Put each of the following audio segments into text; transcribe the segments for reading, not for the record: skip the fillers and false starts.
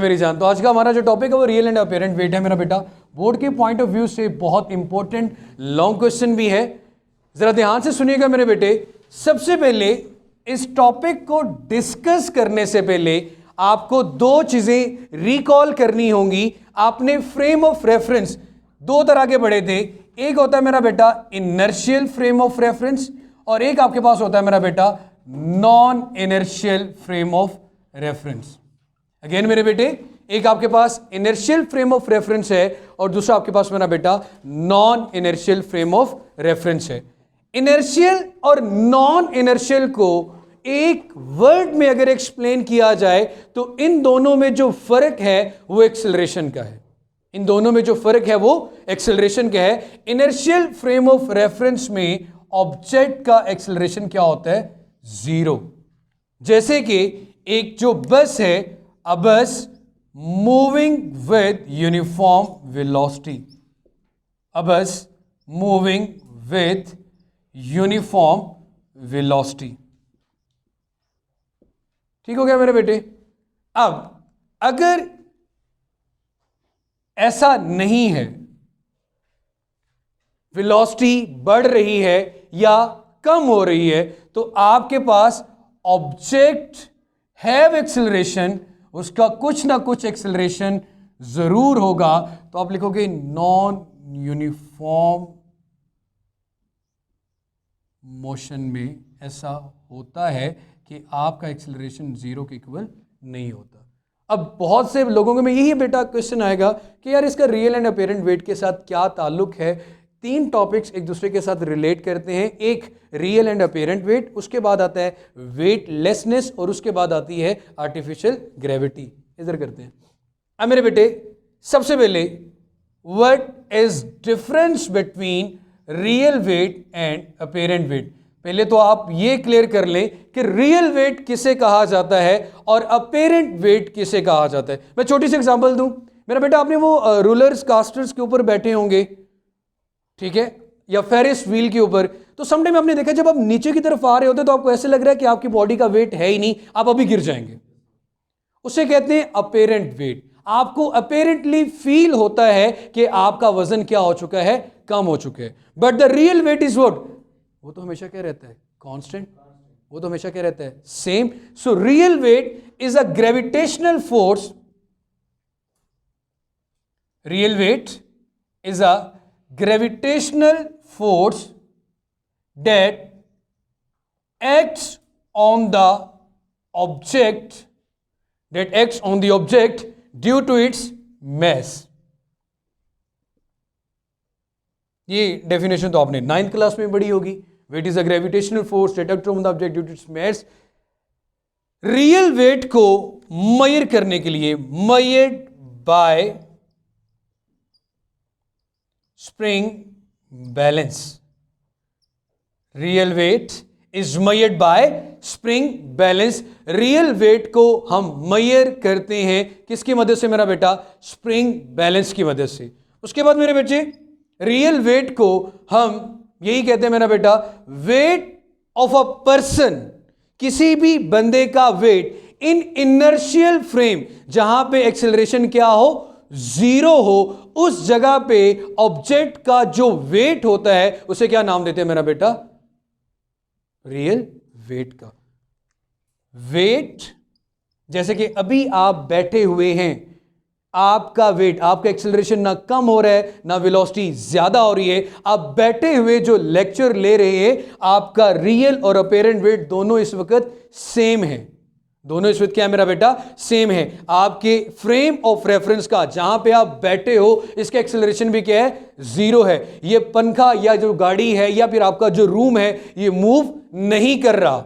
मेरी जान, तो आज का हमारा जो टॉपिक है वो रियल एंड अपेरेंट वेट है मेरा बेटा। बोर्ड के पॉइंट ऑफ व्यू से बहुत इंपॉर्टेंट लॉन्ग क्वेश्चन भी है। जरा ध्यान से सुनिएगा मेरे बेटे। सबसे पहले इस टॉपिक को डिस्कस करने से पहले आपको दो चीजें रिकॉल करनी होंगी। आपने फ्रेम ऑफ रेफरेंस दो तरह के पढ़े थे। एक होता है मेरा बेटा इनर्शियल फ्रेम ऑफ रेफरेंस और एक आपके पास होता है मेरा बेटा non inertial frame of reference. Again मेरे बेटे, एक आपके पास इनर्शियल फ्रेम ऑफ रेफरेंस है और दूसरा आपके पास मेरा बेटा non inertial frame of reference है। इनर्शियल और नॉन इनर्शियल को एक वर्ड में अगर एक्सप्लेन किया जाए तो इन दोनों में जो फर्क है वो एक्सेलरेशन का है। इन दोनों में जो फर्क है वो एक्सेलरेशन का है। इनर्शियल फ्रेम ऑफ रेफरेंस में ऑब्जेक्ट का एक्सेलरेशन क्या होता है? जीरो। जैसे कि एक जो बस है, a bus moving with uniform velocity, a bus moving with uniform velocity। ठीक हो गया मेरे बेटे। अब अगर ऐसा नहीं है, वेलोसिटी बढ़ रही है या कम हो रही है, तो आपके पास ऑब्जेक्ट हैव एक्सेलरेशन, उसका कुछ ना कुछ एक्सेलरेशन जरूर होगा। तो आप लिखोगे नॉन यूनिफॉर्म मोशन में ऐसा होता है कि आपका एक्सेलरेशन जीरो के इक्वल नहीं होता। अब बहुत से लोगों में यही बेटा क्वेश्चन आएगा कि यार इसका रियल एंड अपेरेंट वेट के साथ क्या ताल्लुक है। तीन टॉपिक्स एक दूसरे के साथ रिलेट करते हैं। एक रियल एंड अपेरेंट वेट, उसके बाद आता है वेटलेसनेस और उसके बाद आती है आर्टिफिशियल ग्रेविटी। इधर करते हैं। अब मेरे बेटे सबसे पहले what is difference between real weight and apparent weight. पहले तो आप ये क्लियर कर लें कि रियल वेट किसे कहा जाता है और अपेरेंट वेट किसे कहा जाता है। मैं छोटी सी एग्जांपल दूं। मेरा बेटा आपने वो रूलर्स कास्टर्स के ऊपर बैठे होंगे, ठीक है, या फेरिस व्हील के ऊपर। तो समटाइम आपने देखा जब आप नीचे की तरफ आ रहे होते तो आपको ऐसे लग रहा है कि आपकी बॉडी का वेट है ही नहीं, आप अभी गिर जाएंगे। उसे कहते हैं अपेरेंट वेट। आपको अपेरेंटली फील होता है कि आपका वजन क्या हो चुका है, कम हो चुका है। But the real weight is what? वो तो हमेशा क्या रहता है? कांस्टेंट। वो तो हमेशा क्या रहता है? Same. So real weight is a gravitational force. Real weight is a gravitational force that acts on the object due to its mass। ये डेफिनेशन तो आपने 9th क्लास में पढ़ी होगी। Weight is a gravitational force that acts on the object due to its mass। Real weight को measure करने के लिए measured by spring balance. Real weight is measured by spring balance. Real weight को हम major करते हैं किसकी मदद से मेरा बेटा? स्प्रिंग बैलेंस की मदद से। उसके बाद मेरे बच्चे रियल वेट को हम यही कहते हैं मेरा बेटा वेट ऑफ अ पर्सन। किसी भी बंदे का वेट इन इनर्शियल फ्रेम, जहां पे एक्सेलरेशन क्या हो? जीरो हो, उस जगह पे ऑब्जेक्ट का जो वेट होता है उसे क्या नाम देते हैं मेरा बेटा? रियल वेट का। वेट, जैसे कि अभी आप बैठे हुए हैं, आपका वेट, आपका एक्सेलरेशन ना कम हो रहा है ना वेलोसिटी ज्यादा हो रही है। आप बैठे हुए जो लेक्चर ले रहे हैं, आपका रियल और अपेरेंट वेट दोनों इस वक्त सेम है। दोनों इस वक्त क्या है मेरा बेटा? सेम है। आपके फ्रेम ऑफ रेफरेंस का जहां पे आप बैठे हो, इसका एक्सेलरेशन भी क्या है? जीरो है। ये पंखा या जो गाड़ी है या फिर आपका जो रूम है, ये मूव नहीं कर रहा।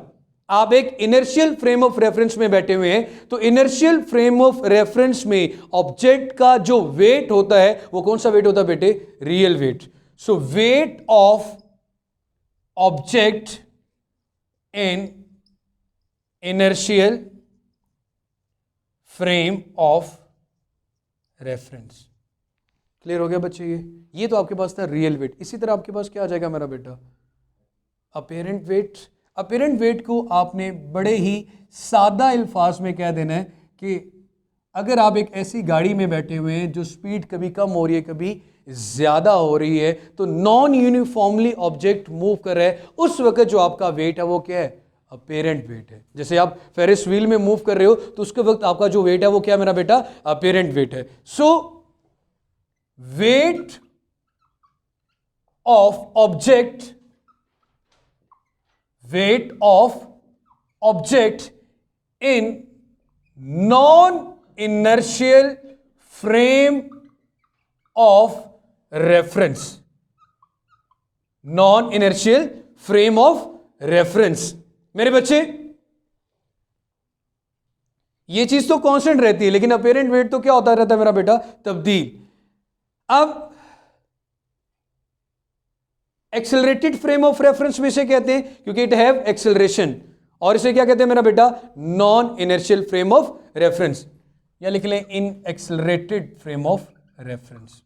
आप एक इनर्शियल फ्रेम ऑफ रेफरेंस में बैठे हुए हैं। तो इनर्शियल फ्रेम ऑफ रेफरेंस में ऑब्जेक्ट का जो वेट होता है वो कौन सा वेट होता है बेटे? Real weight. So weight of object in inertial frame of reference. Clear हो गया बच्चे? ये तो आपके पास था रियल वेट। इसी तरह आपके पास क्या आ जाएगा मेरा बेटा? Apparent wait. अपेरेंट वेट को आपने बड़े ही सादा अल्फाज में कह देना है कि अगर आप एक ऐसी गाड़ी में बैठे हुए हैं जो स्पीड कभी कम हो रही है कभी ज्यादा हो रही है, तो नॉन यूनिफॉर्मली ऑब्जेक्ट मूव कर रहा है, उस वक्त जो आपका वेट है वो क्या है? अपेरेंट वेट है। जैसे आप फेरिस व्हील में मूव कर रहे हो तो उसके वक्त आपका जो वेट है वो क्या मेरा बेटा? अपेरेंट वेट है। So weight of object, weight of object in non inertial frame of reference, non inertial frame of reference। मेरे बच्चे ये चीज तो कांस्टेंट रहती है, लेकिन अपेरेंट वेट तो क्या होता रहता है मेरा बेटा? तब्दील। अब एक्सेलरेटेड फ्रेम ऑफ रेफरेंस में इसे कहते हैं क्योंकि इट हैव एक्सेलरेशन, और इसे क्या कहते हैं मेरा बेटा? Non inertial frame of reference, या लिख लें in accelerated frame of reference.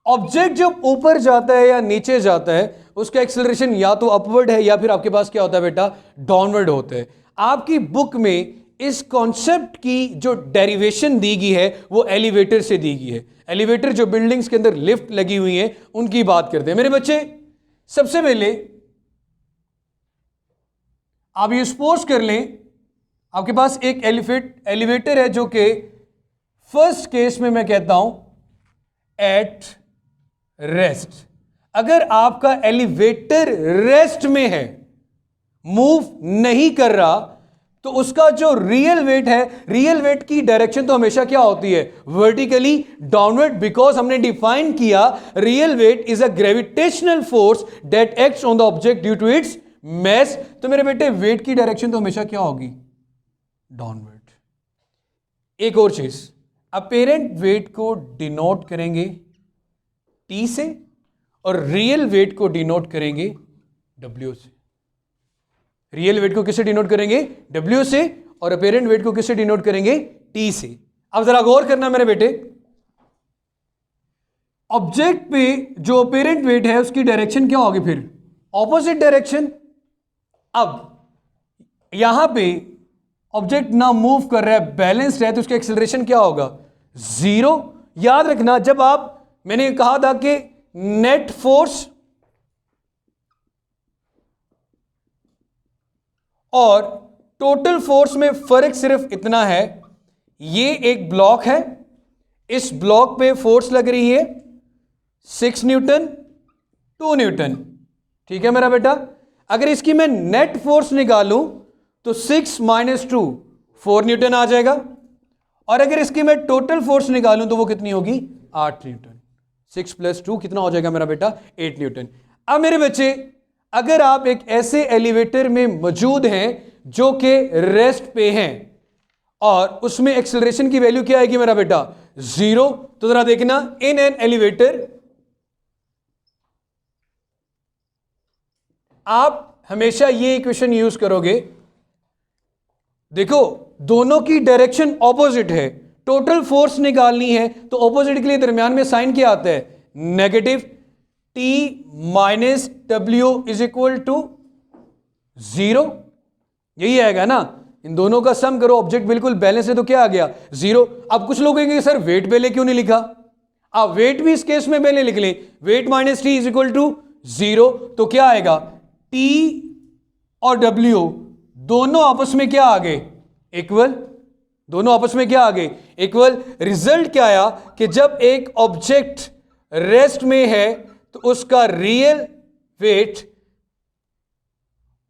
Object जब ऊपर जाता है या नीचे जाता है उसका एक्सेलरेशन या तो अपवर्ड है या फिर आपके पास क्या होता है बेटा? डाउनवर्ड होता है। आपकी बुक में इस कॉन्सेप्ट की जो डेरिवेशन दी गई है वो एलिवेटर से दी गई है। एलिवेटर जो बिल्डिंग्स के अंदर लिफ्ट लगी हुई है उनकी बात करते हैं। मेरे बच्चे सबसे पहले आप ये सपोज कर लें आपके पास एक एलिवेटर है जो कि फर्स्ट केस में मैं कहता हूं एट रेस्ट। अगर आपका एलिवेटर रेस्ट में है, मूव नहीं कर रहा, तो उसका जो रियल वेट है, रियल वेट की डायरेक्शन तो हमेशा क्या होती है? वर्टिकली डाउनवर्ड, बिकॉज हमने डिफाइन किया real weight is a gravitational force that acts on the object due to its mass. तो मेरे बेटे वेट की डायरेक्शन तो हमेशा क्या होगी? डाउनवर्ड। एक और चीज, अपेरेंट वेट को डिनोट करेंगे टी से और रियल वेट को डिनोट करेंगे डब्ल्यू से। रियल वेट को किससे डिनोट करेंगे? डब्ल्यू से, और अपेरेंट वेट को किससे डिनोट करेंगे? टी से। अब जरा गौर करना मेरे बेटे, ऑब्जेक्ट पे जो अपेरेंट वेट है उसकी डायरेक्शन क्या होगी? फिर ऑपोजिट डायरेक्शन। अब यहां पे ऑब्जेक्ट ना मूव कर रहा है, बैलेंस्ड है, तो उसका एक्सेलरेशन क्या होगा? जीरो। याद रखना, जब मैंने कहा था कि नेट फोर्स और टोटल फोर्स में फर्क सिर्फ इतना है, ये एक ब्लॉक है, इस ब्लॉक पे फोर्स लग रही है 6 न्यूटन 2 न्यूटन, ठीक है मेरा बेटा? अगर इसकी मैं नेट फोर्स निकालूं तो 6 माइनस 2 4 न्यूटन आ जाएगा, और अगर इसकी मैं टोटल फोर्स निकालूं तो वो कितनी होगी? 8 न्यूटन। 6 प्लस 2 कितना हो जाएगा मेरा बेटा? 8 न्यूटन। अब मेरे बच्चे, अगर आप एक ऐसे एलिवेटर में मौजूद हैं जो कि रेस्ट पे हैं और उसमें एक्सेलरेशन की वैल्यू क्या आएगी मेरा बेटा? 0, तो जरा देखना, इन एन एलिवेटर आप हमेशा ये इक्वेशन यूज करोगे। देखो, दोनों की डायरेक्शन ऑपोजिट है, टोटल फोर्स निकालनी है तो ऑपोजिट के लिए दरमियान में साइन क्या आता है? Negative. T minus W is equal to 0, यही आएगा ना? इन दोनों का सम करो, ऑब्जेक्ट बिल्कुल बैलेंस है तो क्या आ गया? 0। अब कुछ लोग कहेंगे सर वेट पहले क्यों नहीं लिखा? आप वेट भी इस केस में पहले लिख लें, weight minus T is equal to 0, तो क्या आएगा? T और W दोनों आपस में क्या आ गए? इक्वल। दोनों आपस में क्या आ गए? इक्वल। रिजल्ट क्या आया कि जब एक ऑब्जेक्ट रेस्ट में है तो उसका रियल वेट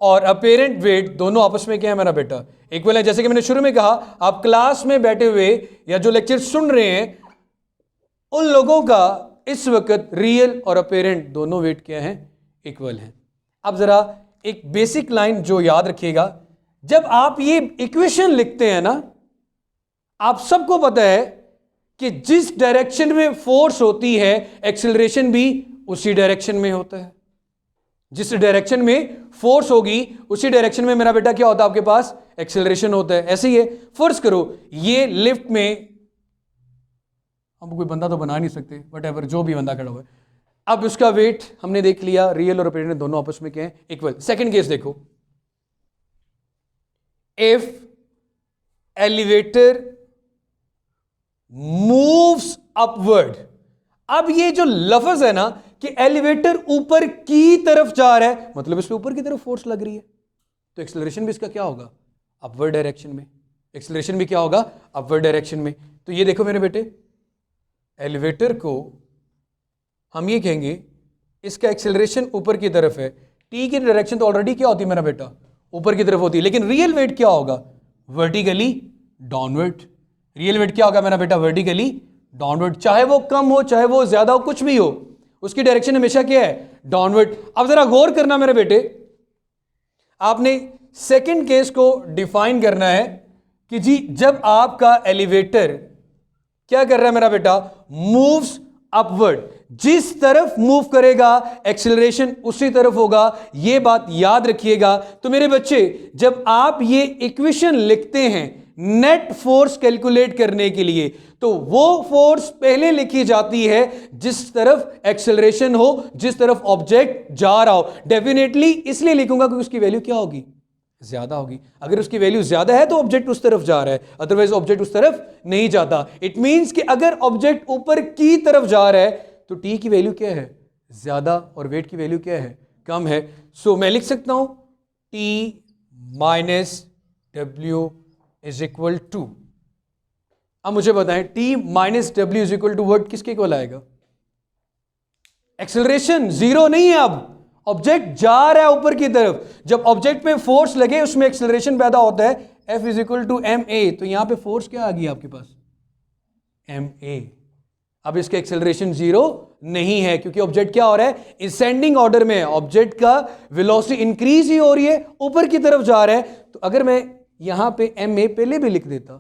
और अपेरेंट वेट दोनों आपस में क्या है मेरा बेटा? इक्वल है। जैसे कि मैंने शुरू में कहा, आप क्लास में बैठे हुए या जो लेक्चर सुन रहे हैं उन लोगों का इस वक्त रियल और अपेरेंट दोनों वेट क्या है? इक्वल है। अब जरा एक बेसिक लाइन जो याद रखिएगा, जब आप ये इक्वेशन लिखते हैं ना, आप सबको पता है कि जिस डायरेक्शन में फोर्स होती है एक्सेलरेशन भी उसी डायरेक्शन में होता है। जिस डायरेक्शन में फोर्स होगी उसी डायरेक्शन में मेरा बेटा क्या होता है? आपके पास एक्सेलरेशन होता है। ऐसे ही है, फर्ज करो ये लिफ्ट में, हम कोई बंदा तो बना नहीं सकते, व्हाटएवर, जो भी बंदा खड़ा हुआ है, अब उसका वेट हमने देख लिया, रियल और अपेरेंट दोनों आपस में क्या है? इक्वल। सेकंड केस देखो, इफ एलिवेटर मूव्स अपवर्ड। अब ये जो लफ्ज है ना कि एलिवेटर ऊपर की तरफ जा रहा है, मतलब इस पे ऊपर की तरफ फोर्स लग रही है, तो एक्सेलरेशन भी इसका क्या होगा? अपवर्ड डायरेक्शन में। एक्सेलरेशन भी क्या होगा? अपवर्ड डायरेक्शन में। तो ये देखो मेरे बेटे, एलिवेटर को हम ये कहेंगे इसका एक्सेलरेशन ऊपर की तरफ है। टी की डायरेक्शन तो ऑलरेडी क्या होती है मेरा बेटा? ऊपर की तरफ होती है, लेकिन रियल वेट क्या होगा? Vertically downward. रियल वेट क्या होगा मेरा बेटा? Vertically downward. चाहे वो कम हो, चाहे वो ज्यादा हो, कुछ भी हो, उसकी डायरेक्शन हमेशा क्या है? डाउनवर्ड। अब जरा गौर करना मेरे बेटे, आपने सेकंड केस को डिफाइन करना है कि जी जब आपका एलिवेटर क्या कर रहा है मेरा बेटा? Moves upward. जिस तरफ मूव करेगा एक्सेलरेशन उसी तरफ होगा, यह बात याद रखिएगा। तो मेरे बच्चे, जब आप ये इक्वेशन लिखते हैं नेट फोर्स कैलकुलेट करने के लिए, तो वो फोर्स पहले लिखी जाती है जिस तरफ एक्सेलरेशन हो, जिस तरफ ऑब्जेक्ट जा रहा हो। डेफिनेटली इसलिए लिखूंगा क्योंकि उसकी वैल्यू क्या होगी? ज्यादा होगी। अगर उसकी वैल्यू ज्यादा है तो ऑब्जेक्ट उस तरफ जा रहा है, अदरवाइज ऑब्जेक्ट उस तरफ नहीं जाता। इट मींस कि अगर ऑब्जेक्ट ऊपर की तरफ जा रहा है तो टी की वैल्यू क्या है? ज्यादा, और वेट की वैल्यू क्या है? कम है। सो मैं लिख सकता हूं T minus W is equal to, अब मुझे बताएं T minus W is equal to word किसके इक्वल आएगा? एक्सेलरेशन जीरो नहीं है, अब ऑब्जेक्ट जा रहा है ऊपर की तरफ। जब ऑब्जेक्ट पे फोर्स लगे उसमें एक्सेलरेशन पैदा होता है, F is equal to M A. तो यहां पे फोर्स क्या आ गई आपके पास? M A. अब इसका एक्सेलरेशन जीरो नहीं है क्योंकि ऑब्जेक्ट क्या हो रहा है? असेंडिंग ऑर्डर में है। ऑब्जेक्ट का वेलोसिटी इंक्रीज ही हो रही है, ऊपर की तरफ जा रहा है। तो अगर मैं यहां पे एम ए पहले भी लिख देता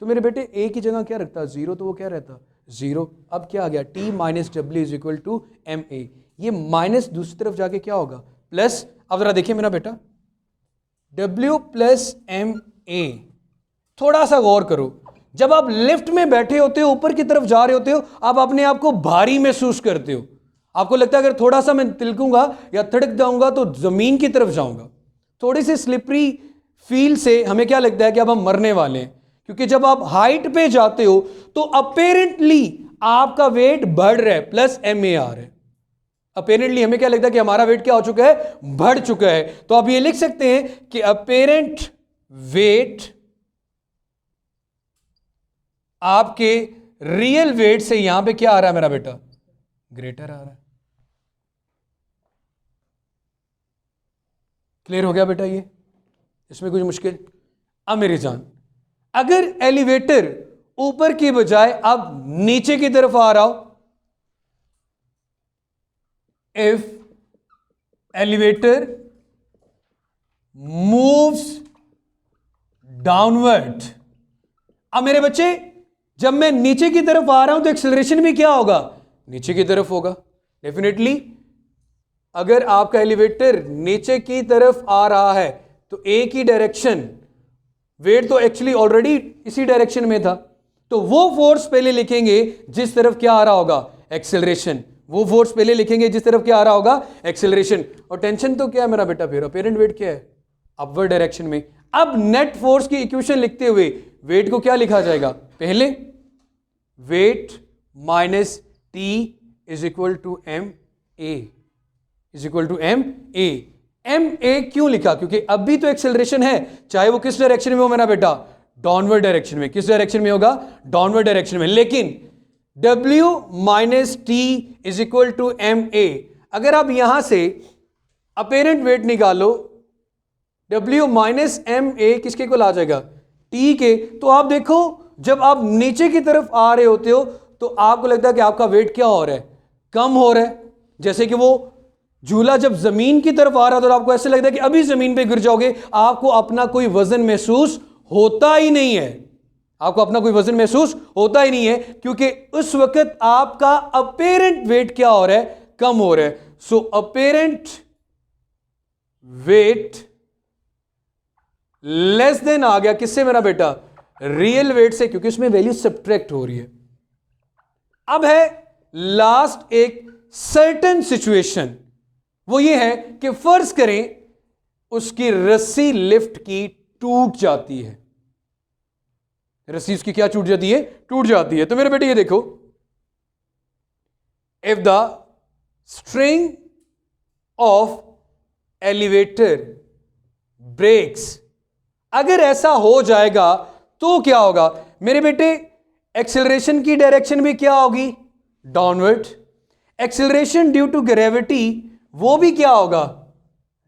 तो मेरे बेटे ए की जगह क्या रखता? जीरो, तो वो क्या रहता? जीरो। अब क्या आ गया? T minus W is equal to M A. ये माइनस दूसरी तरफ जाके क्या होगा? प्लस। अब जरा देखिए मेरा बेटा, W प्लस एम ए। थोड़ा सा गौर करो, जब आप लिफ्ट में बैठे होते हो, ऊपर की तरफ जा रहे होते हो, आप अपने आप को भारी महसूस करते हो। आपको लगता है अगर थोड़ा सा मैं तिलकूंगा या थिड़क जाऊंगा तो जमीन की तरफ जाऊंगा। थोड़ी सी स्लिपरी फील से हमें क्या लगता है कि अब हम मरने वाले हैं, क्योंकि जब आप हाइट पे जाते हो तो अपेरेंटली आपका वेट बढ़ रहा है, प्लस एम ए आ रहा है। अपेरेंटली हमें क्या लगता है कि हमारा वेट क्या हो चुका है? बढ़ चुका है। तो आप ये लिख सकते हैं कि अपेरेंट वेट आपके रियल वेट से यहां पे क्या आ रहा है मेरा बेटा? ग्रेटर आ रहा है। क्लियर हो गया बेटा? ये इसमें कुछ मुश्किल? अब मेरी जान, अगर एलिवेटर ऊपर की बजाय अब नीचे की तरफ आ रहा हो, इफ एलिवेटर मूव्स डाउनवर्ड। अब मेरे बच्चे, जब मैं नीचे की तरफ आ रहा हूं तो एक्सेलरेशन भी क्या होगा? नीचे की तरफ होगा। डेफिनेटली अगर आपका एलिवेटर नीचे की तरफ आ रहा है तो ए की डायरेक्शन, वेट तो एक्चुअली ऑलरेडी इसी डायरेक्शन में था, तो वो फोर्स पहले लिखेंगे जिस तरफ क्या आ रहा होगा? एक्सेलरेशन। वो फोर्स पहले लिखेंगे जिस तरफ क्या आ रहा होगा? एक्सेलरेशन। और टेंशन तो क्या है मेरा बेटा? फिर अपेरेंट वेट क्या है? अपवर्ड डायरेक्शन में। अब नेट फोर्स की इक्वेशन लिखते हुए वेट को क्या लिखा जाएगा? पहले weight minus T is equal to M A, is equal to M A. M A क्यों लिखा? क्योंकि अब भी तो एक्सेलरेशन है, चाहे वो किस डायरेक्शन में हो मेरा बेटा? डाउनवर्ड डायरेक्शन में। किस डायरेक्शन में होगा? डाउनवर्ड डायरेक्शन में। लेकिन W minus T is equal to M A, अगर आप यहां से अपेरेंट वेट निकालो, W माइनस एम ए किसके इक्वल आ जाएगा? T के। तो आप देखो, जब आप नीचे की तरफ आ रहे होते हो तो आपको लगता है कि आपका वेट क्या हो रहा है? कम हो रहा है। जैसे कि वो झूला जब जमीन की तरफ आ रहा था तो आपको ऐसे लगता है कि अभी जमीन पे गिर जाओगे, आपको अपना कोई वजन महसूस होता ही नहीं है। आपको अपना कोई वजन महसूस होता ही नहीं है, क्योंकि उस वक्त आपका अपेरेंट वेट क्या हो रहा है? कम हो रहा है। सो अपेरेंट वेट लेस देन आ गया किससे मेरा बेटा? रियल वेट से, क्योंकि उसमें वैल्यू सब्ट्रैक्ट हो रही है। अब है लास्ट एक सर्टेन सिचुएशन, वो ये है कि फर्ज करें उसकी रस्सी लिफ्ट की टूट जाती है, रस्सी उसकी क्या टूट जाती है, टूट जाती है। तो मेरे बेटे ये देखो, if the string of elevator breaks, अगर ऐसा हो जाएगा तो क्या होगा मेरे बेटे, एक्सेलरेशन की डायरेक्शन भी क्या होगी, downward. Acceleration due to gravity वो भी क्या होगा,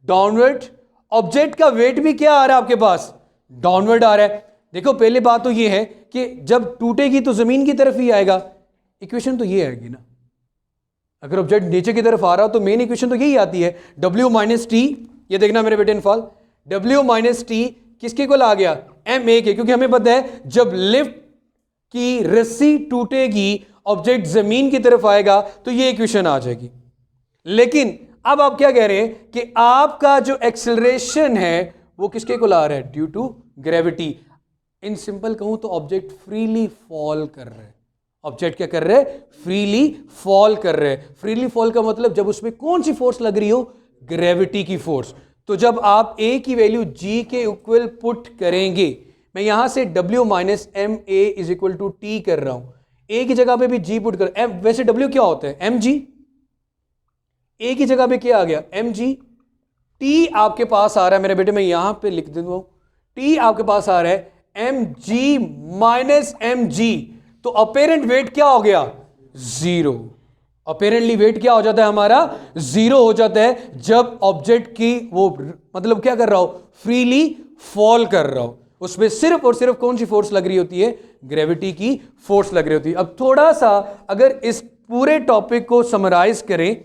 डाउनवर्ड। ऑब्जेक्ट का वेट भी क्या आ रहा है आपके पास, डाउनवर्ड आ रहा है। देखो पहले बात तो ये है कि जब टूटेगी तो जमीन की तरफ ही आएगा, इक्वेशन तो ये आएगी ना, अगर ऑब्जेक्ट नीचे की तरफ आ रहा हो तो मेन इक्वेशन तो यही आती है, W माइनस टी। ये देखना मेरे बेटे इनफॉल, W माइनस टी किसके इक्वल आ गया, ma के, क्योंकि हमें पता है जब लिफ्ट की रस्सी टूटेगी ऑब्जेक्ट जमीन की तरफ आएगा तो ये इक्वेशन आ जाएगी। लेकिन अब आप क्या कह रहे हैं कि आपका जो एक्सेलरेशन है वो किसके इक्वल आ रहा है, due to gravity. In simple कहूं तो ऑब्जेक्ट फ्रीली फॉल कर रहा है, ऑब्जेक्ट क्या कर रहे हैं, फ्रीली फॉल कर रहे हैं। फ्रीली फॉल का मतलब जब उसमें कौन सी फोर्स लग रही हो, ग्रेविटी की फोर्स। तो जब आप A की वैल्यू G के इक्वल पुट करेंगे, मैं यहां से W minus M A is equal to T कर रहा हूं, A की जगह पे भी G पुट कर, वैसे W क्या होता है, mg, A की जगह पे क्या आ गया, mg। T आपके पास आ रहा है मेरे बेटे, मैं यहां पे लिख देता हूं, T आपके पास आ रहा है mg माइनस mg, तो अपेरेंट वेट क्या हो गया, जीरो। अपेरेंटली वेट क्या हो जाता है हमारा, जीरो हो जाता है जब ऑब्जेक्ट की वो मतलब क्या कर रहा हो, फ्रीली फॉल कर रहा हो, उसमें सिर्फ और सिर्फ कौन सी फोर्स लग रही होती है, ग्रेविटी की फोर्स लग रही होती है। अब थोड़ा सा अगर इस पूरे टॉपिक को समराइज करें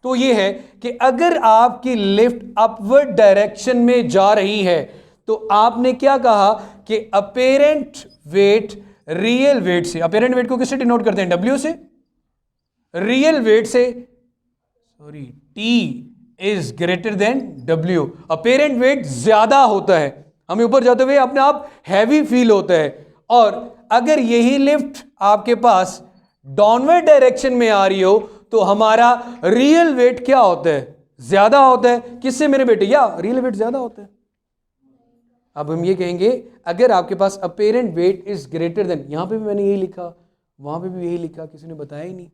तो ये है कि अगर आपकी लिफ्ट अपवर्ड डायरेक्शन में जा रही है तो आपने क्या कहा कि अपेरेंट वेट रियल वेट से, अपेरेंट वेट को किससे डिनोट करते हैं, W से, रियल वेट से, sorry, T is greater then W। Apparent wait ज्यादा होता है, हमें ऊपर जाते हुए अपने आप हैवी फील होता है, और अगर यही लिफ्ट आपके पास डाउनवर्ड डायरेक्शन में आ रही हो तो हमारा रियल वेट क्या होता है, ज्यादा होता है। किससे मेरे बेटे, या रियल वेट ज्यादा होता है। अब हम ये कहेंगे अगर आपके पास apparent weight is greater than, यहां पे भी मैंने यही लिखा, वहां पे भी यही लिखा, किसी ने बताया ही नहीं।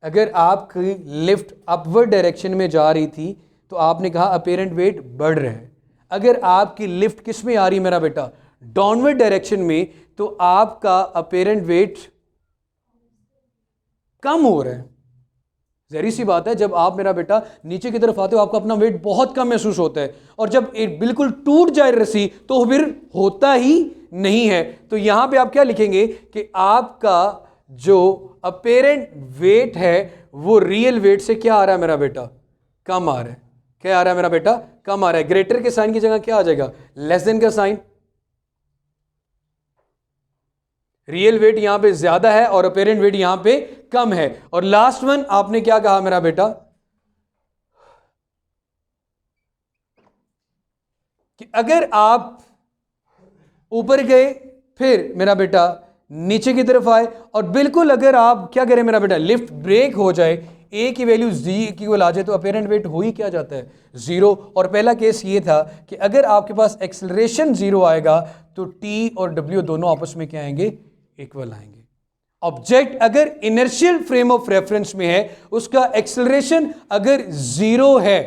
अगर आपकी लिफ्ट अपवर्ड डायरेक्शन में जा रही थी तो आपने कहा अपेरेंट वेट बढ़ रहा है। अगर आपकी लिफ्ट किस में आ रही है मेरा बेटा, डाउनवर्ड डायरेक्शन में, तो आपका अपेरेंट वेट कम हो रहा है। जहरी सी बात है, जब आप मेरा बेटा नीचे की तरफ आते हो आपको अपना वेट बहुत कम महसूस होता है, और जब बिल्कुल टूट जाए रस्सी तो फिर होता ही नहीं है। तो यहां पे आप क्या लिखेंगे कि आपका जो अपेरेंट वेट है वो रियल वेट से क्या आ रहा है मेरा बेटा, कम आ रहा है। क्या आ रहा है मेरा बेटा, कम आ रहा है। ग्रेटर के साइन की जगह क्या आ जाएगा, लेस देन का साइन। रियल वेट यहां पे ज्यादा है और अपेरेंट वेट यहां पे कम है। और लास्ट वन आपने क्या कहा मेरा बेटा, कि अगर आप ऊपर गए फिर मेरा बेटा नीचे की तरफ आए, और बिल्कुल अगर आप क्या करें मेरा बेटा, लिफ्ट ब्रेक हो जाए, A की वैल्यू G की आ जाए, तो अपेरेंट वेट हो ही क्या जाता है, जीरो। और पहला केस ये था कि अगर आपके पास एक्सेलरेशन जीरो आएगा तो T और W दोनों आपस में क्या आएंगे, इक्वल आएंगे। ऑब्जेक्ट अगर इनर्शियल फ्रेम ऑफ रेफरेंस में है, उसका एक्सेलरेशन अगर जीरो है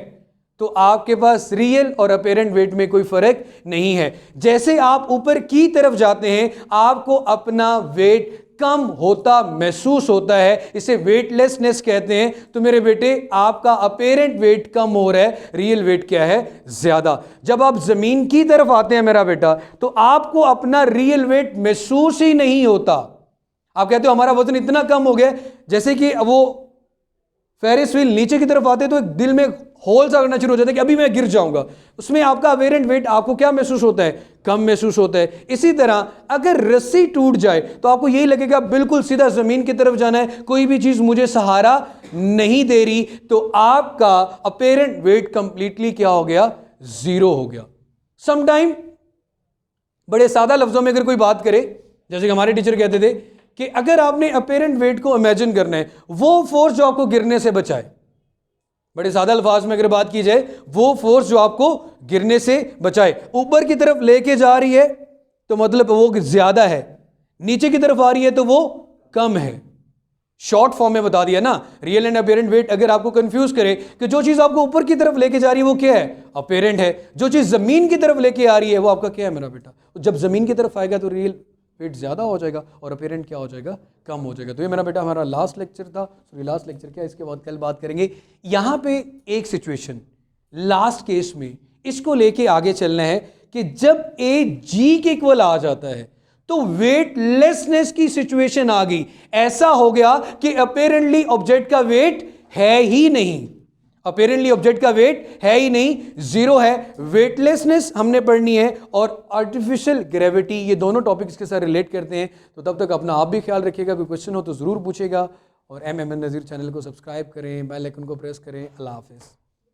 तो आपके पास रियल और अपेरेंट वेट में कोई फर्क नहीं है। जैसे आप ऊपर की तरफ जाते हैं आपको अपना वेट कम होता महसूस होता है, इसे वेटलेसनेस कहते हैं। तो मेरे बेटे आपका अपेरेंट वेट कम हो रहा है, रियल वेट क्या है, ज्यादा। जब आप जमीन की तरफ आते हैं मेरा बेटा तो आपको अपना रियल वेट महसूस ही नहीं होता। आप कहते हो हमारा वजन इतना कम हो गया, जैसे कि वो फेरिस व्हील नीचे की तरफ आते तो एक दिल में होल सा करना शुरू हो जाता है कि अभी मैं गिर जाऊंगा। उसमें आपका अपेरेंट वेट आपको क्या महसूस होता है, कम महसूस होता है। इसी तरह अगर रस्सी टूट जाए तो आपको यही लगेगा बिल्कुल सीधा जमीन की तरफ जाना है, कोई भी चीज मुझे सहारा नहीं दे रही, तो आपका अपेरेंट वेट कंप्लीटली क्या हो गया, जीरो हो गया। समटाइम बड़े सादा लफ्जों में अगर कोई बात करे, जैसे कि हमारे टीचर कहते थे कि अगर आपने अपेरेंट वेट को इमेजिन करना है, वो फोर्स जो आपको गिरने से बचाए, बड़े सादा अल्फाज में अगर बात की जाए, वो फोर्स जो आपको गिरने से बचाए। ऊपर की तरफ लेके जा रही है तो मतलब वो ज्यादा है, नीचे की तरफ आ रही है तो वो कम है। शॉर्ट फॉर्म में बता दिया ना, रियल एंड अपेरेंट वेट अगर आपको कंफ्यूज करे कि जो चीज आपको ऊपर की तरफ लेके जा रही है वो क्या है, अपेरेंट है, जो चीज जमीन की तरफ लेके आ रही है वो आपका क्या है मेरा बेटा। जब जमीन की तरफ आएगा तो रियल वेट ज्यादा हो जाएगा और अपेरेंट क्या हो जाएगा, कम हो जाएगा। तो ये मेरा बेटा हमारा लास्ट लेक्चर था, सॉरी लास्ट लेक्चर क्या, इसके बाद कल बात करेंगे। यहां पे एक सिचुएशन लास्ट केस में इसको लेके आगे चलना है कि जब ए जी के इक्वल आ जाता है तो वेटलेसनेस की सिचुएशन आ गई। ऐसा हो गया कि अपेरेंटली ऑब्जेक्ट का वेट है ही नहीं, अपेरेंटली ऑब्जेक्ट का वेट है ही नहीं, जीरो है। वेटलेसनेस हमने पढ़नी है और आर्टिफिशियल ग्रेविटी, ये दोनों टॉपिक्स के साथ रिलेट करते हैं। तो तब तक अपना आप भी ख्याल रखिएगा, कोई क्वेश्चन हो तो जरूर पूछेगा और एम नज़ीर चैनल को सब्सक्राइब करें, बेल आइकन को प्रेस करें। अल्लाह हाफिज़।